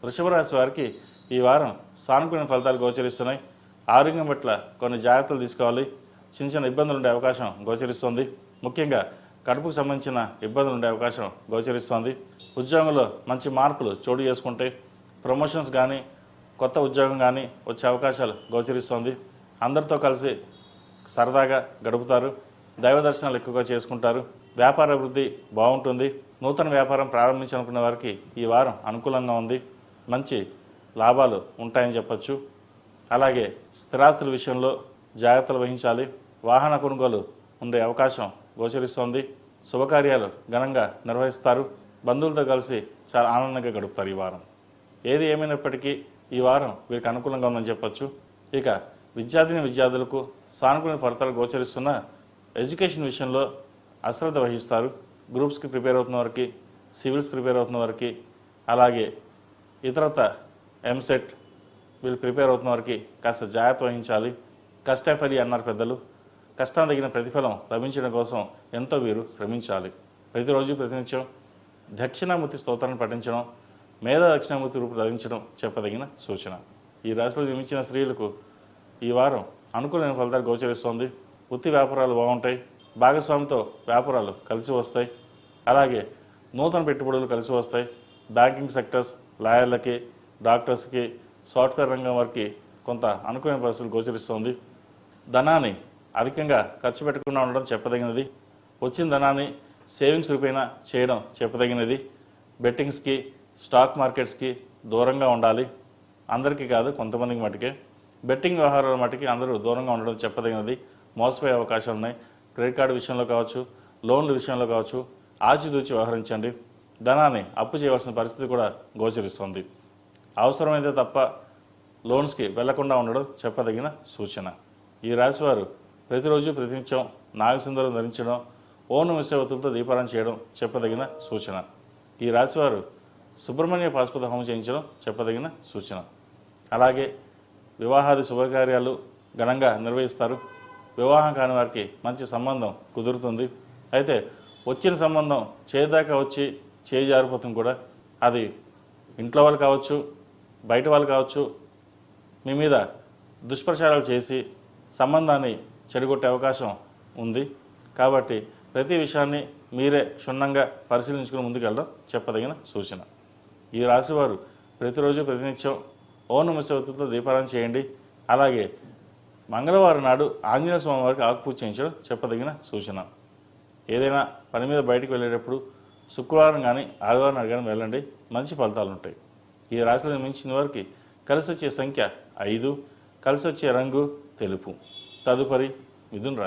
వృషభ రాశి వారికి ఈ వారం సానుకూల ఫలితాలు గోచరిస్తున్నాయి. ఆరోగ్యం పట్ల కొన్ని జాగ్రత్తలు తీసుకోవాలి. చిన్న చిన్న ఇబ్బందులు ఉండే అవకాశం గోచరిస్తుంది. ముఖ్యంగా కడుపుకు సంబంధించిన ఇబ్బందులు ఉండే అవకాశం గోచరిస్తుంది. ఉద్యోగంలో మంచి మార్పులు చోటు చేసుకుంటే ప్రమోషన్స్ కానీ కొత్త ఉద్యోగం కానీ వచ్చే అవకాశాలు గోచరిస్తుంది. అందరితో కలిసి సరదాగా గడుపుతారు. దైవ దర్శనాలు ఎక్కువగా చేసుకుంటారు. వ్యాపార అభివృద్ధి బాగుంటుంది. నూతన వ్యాపారం ప్రారంభించాలనుకునే వారికి ఈ వారం అనుకూలంగా ఉంది. మంచి లాభాలు ఉంటాయని చెప్పచ్చు. అలాగే స్థిరాస్తుల విషయంలో జాగ్రత్తలు వహించాలి. వాహన కొనుగోలు ఉండే అవకాశం గోచరిస్తోంది. శుభకార్యాలు ఘనంగా నిర్వహిస్తారు. బంధువులతో కలిసి చాలా ఆనందంగా గడుపుతారు ఈ వారం. ఏది ఏమైనప్పటికీ ఈ వారం వీరికి అనుకూలంగా ఉందని చెప్పచ్చు. ఇక విద్యార్థులకు సానుకూల ఫలితాలు గోచరిస్తున్న ఎడ్యుకేషన్ విషయంలో అశ్రద్ధ వహిస్తారు. గ్రూప్స్కి ప్రిపేర్ అవుతున్న వారికి, సివిల్స్ ప్రిపేర్ అవుతున్న వారికి, అలాగే ఇతరత ఎంసెట్ వీళ్ళు ప్రిపేర్ అవుతున్న వారికి కాస్త జాగ్రత్త వహించాలి. కష్టఫలి అన్నారు పెద్దలు. కష్టం తగిన ప్రతిఫలం లభించడం కోసం ఎంతో వీరు శ్రమించాలి. ప్రతిరోజు ప్రతినిత్యం దక్షిణామూర్తి స్తోత్రాన్ని పఠించడం, మేధా దక్షిణామూర్తి రూపు ధరించడం చెప్పదగిన సూచన. ఈ రాశిలో జన్మించిన స్త్రీలకు ఈ వారం అనుకూలమైన ఫలితాలు గోచరిస్తోంది. వృత్తి వ్యాపారాలు బాగుంటాయి. భాగస్వామితో వ్యాపారాలు కలిసి వస్తాయి. అలాగే నూతన పెట్టుబడులు కలిసి వస్తాయి. బ్యాంకింగ్ సెక్టర్స్, లాయర్లకి, డాక్టర్స్కి, సాఫ్ట్వేర్ రంగం వారికి కొంత అనుకూలమైన పరిస్థితులు గోచరిస్తోంది. ధనాన్ని అధికంగా ఖర్చు పెట్టకుండా ఉండడం చెప్పదగినది. వచ్చిన ధనాన్ని సేవింగ్స్ రూపేణా చేయడం చెప్పదగినది. బెట్టింగ్స్కి, స్టాక్ మార్కెట్స్కి దూరంగా ఉండాలి. అందరికీ కాదు, కొంతమందికి మటుకే. బెట్టింగ్ వ్యవహారాల మటుకి అందరూ దూరంగా ఉండడం చెప్పదగినది. మోసపోయే అవకాశాలు ఉన్నాయి. క్రెడిట్ కార్డు విషయంలో కావచ్చు, లోన్ల విషయంలో కావచ్చు ఆచితూచి వ్యవహరించండి. ధనాన్ని అప్పు చేయవలసిన పరిస్థితి కూడా గోచరిస్తుంది. అవసరమైతే తప్ప లోన్స్కి వెళ్లకుండా ఉండడం చెప్పదగిన సూచన. ఈ రాశివారు ప్రతిరోజు ప్రతినిత్యం నాగసింధూరం ధరించడం, ఓం విశ్వవతులతో దీపారాయణ చేయడం చెప్పదగిన సూచన. ఈ రాశివారు సుబ్రహ్మణ్య పాశుపత హోమం చేయించడం చెప్పదగిన సూచన. అలాగే వివాహాది శుభకార్యాలు ఘనంగా నిర్వహిస్తారు. వివాహం కాని వారికి మంచి సంబంధం కుదురుతుంది. అయితే వచ్చిన సంబంధం చేదాకా వచ్చి చేయి జారిపోతుంది కూడా. అది ఇంట్లో వాళ్ళు కావచ్చు, బయట వాళ్ళు కావచ్చు, మీ మీద దుష్ప్రచారాలు చేసి సంబంధాన్ని చెడగొట్టే అవకాశం ఉంది. కాబట్టి ప్రతి విషయాన్ని మీరే క్షుణ్ణంగా పరిశీలించుకుని ముందుకెళ్ళడం చెప్పదగిన సూచన. ఈ రాశివారు ప్రతిరోజు ప్రతినిత్యం ఓం నమః శివాయతో దీపారాయణ చేయండి. అలాగే మంగళవారం నాడు ఆంజనేయ స్వామి వారికి ఆకుపూజ చేయించడం చెప్పదగిన సూచన. ఏదైనా పని మీద బయటకు వెళ్ళేటప్పుడు శుక్రవారం కానీ ఆదివారం నాడు కానీ వెళ్ళండి, మంచి ఫలితాలు ఉంటాయి. ఈ రాశిలో జన్మించిన వారికి కలిసి వచ్చే సంఖ్య 5, కలిసి వచ్చే రంగు తెలుపు. తదుపరి మిథున రాశి.